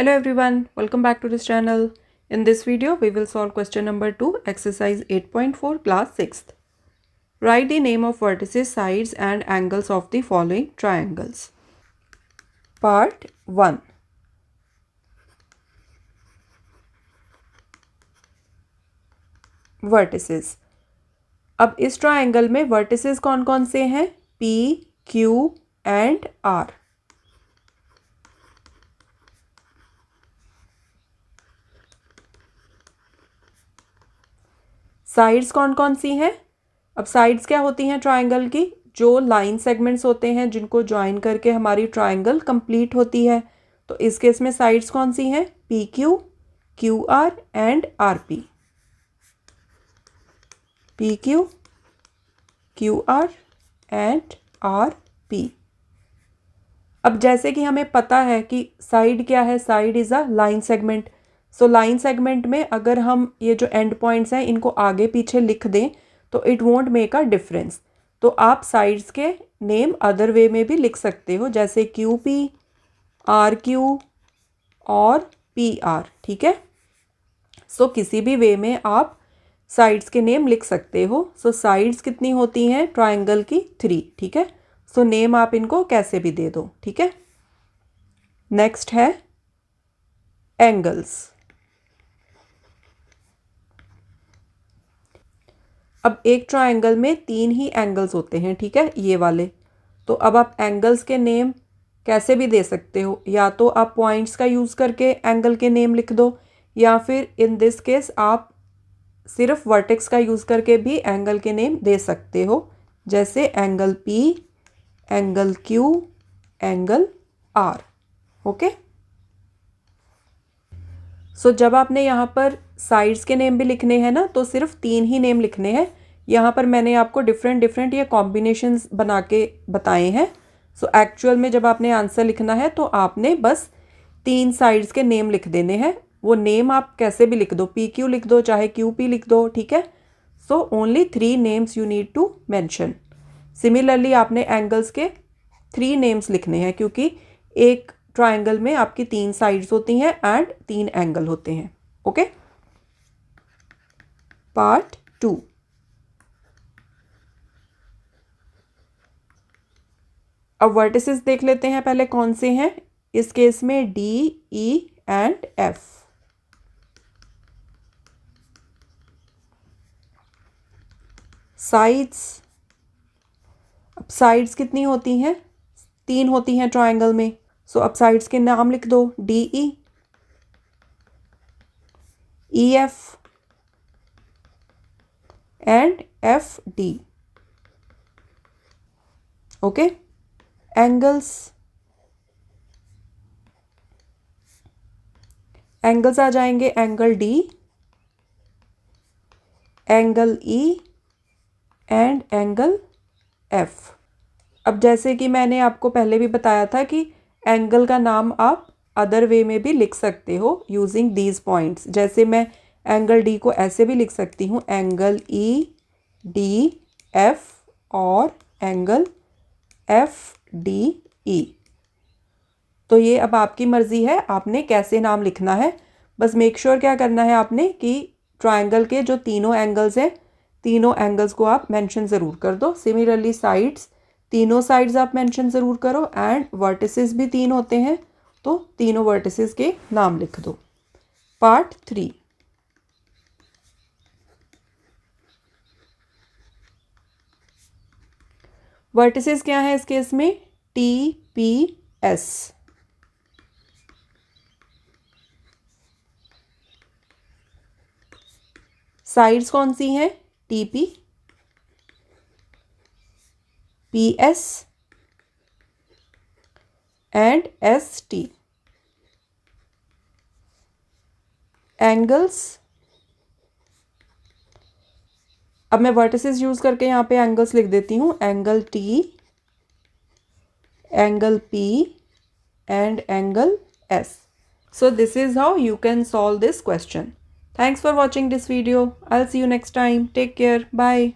Hello everyone, welcome back to this channel. In this video, we will solve question number 2, exercise 8.4, class 6th. Write the name of vertices, sides and angles of the following triangles. Part 1. Vertices. अब इस triangle में vertices कौन कौन से हैं? P, Q and R. Sides कौन कौन सी हैं? अब साइड्स क्या होती हैं ट्राइंगल की? जो लाइन सेगमेंट्स होते हैं जिनको ज्वाइन करके हमारी ट्राइंगल कंप्लीट होती है। तो इस केस में साइड्स कौन सी हैं? P Q, Q R and R P. P Q, Q R and R P. अब जैसे कि हमें पता है कि साइड क्या है? Side is a line segment. So line segment में अगर हम ये जो एंड पॉइंट्स हैं इनको आगे पीछे लिख दें तो it won't make a difference. तो आप साइड्स के नेम अदर वे में भी लिख सकते हो, जैसे क्यू पी, आर क्यू और पी आर। ठीक है, सो किसी भी वे में आप साइड्स के नेम लिख सकते हो। सो साइड्स कितनी होती हैं ट्राइंगल की? 3। ठीक है, सो नेम आप इनको कैसे भी दे दो। ठीक है, नेक्स्ट है एंगल्स। अब एक ट्राइंगल में 3 ही एंगल्स होते हैं। ठीक है, ये वाले। तो अब आप एंगल्स के नेम कैसे भी दे सकते हो, या तो आप पॉइंट्स का यूज़ करके एंगल के नेम लिख दो, या फिर इन दिस केस आप सिर्फ वर्टेक्स का यूज़ करके भी एंगल के नेम दे सकते हो, जैसे angle P, angle Q, angle R. Okay, so जब आपने यहाँ पर साइड्स के नेम भी लिखने हैं ना, तो सिर्फ 3 ही नेम लिखने हैं। यहाँ पर मैंने आपको डिफरेंट डिफरेंट ये कॉम्बिनेशंस बना के बताए हैं। सो एक्चुअल में जब आपने आंसर लिखना है तो आपने बस 3 साइड्स के नेम लिख देने हैं। वो नेम आप कैसे भी लिख दो, पी क्यू लिख दो, चाहे क्यू पी लिख दो। ठीक है, so only 3 names you need to mention. Similarly आपने एंगल्स के 3 नेम्स लिखने हैं, क्योंकि एक ट्राइंगल में आपकी 3 साइड्स होती हैं एंड 3 एंगल होते हैं। Okay, part 2। अब वर्टिसेस देख लेते हैं पहले कौन से हैं। इस केस में D, E and F. Sides, अब साइड्स कितनी होती हैं? 3 होती हैं ट्राइंगल में। सो अब साइड्स के नाम लिख दो, D E F and F D. Okay, angles, angles आ जाएंगे angle D, angle E and angle F. अब जैसे कि मैंने आपको पहले भी बताया था कि एंगल का नाम आप अदर वे में भी लिख सकते हो यूजिंग दीज पॉइंट्स। जैसे मैं एंगल डी को ऐसे भी लिख सकती हूँ, एंगल ई डी एफ और एंगल एफ डी ई। तो ये अब आपकी मर्ज़ी है आपने कैसे नाम लिखना है। बस मेक श्योर क्या करना है आपने कि ट्राइंगल के जो तीनों एंगल्स हैं, तीनों एंगल्स को आप मेंशन ज़रूर कर दो। सिमिलरली साइड्स, तीनों साइड्स आप मेंशन ज़रूर करो, एंड वर्टिसेस भी 3 होते हैं तो तीनों वर्टिसेस के नाम लिख दो। पार्ट 3। वर्टिसेस क्या है इस केस में? T P S. साइड्स कौन सी हैं? T P, P S and S T. Angles, अब मैं वर्टिसेस यूज करके यहाँ पे एंगल्स लिख देती हूँ, angle T, angle P and angle S. So this is how you can solve this question. Thanks for watching this video. I'll see you next time. Take care. Bye.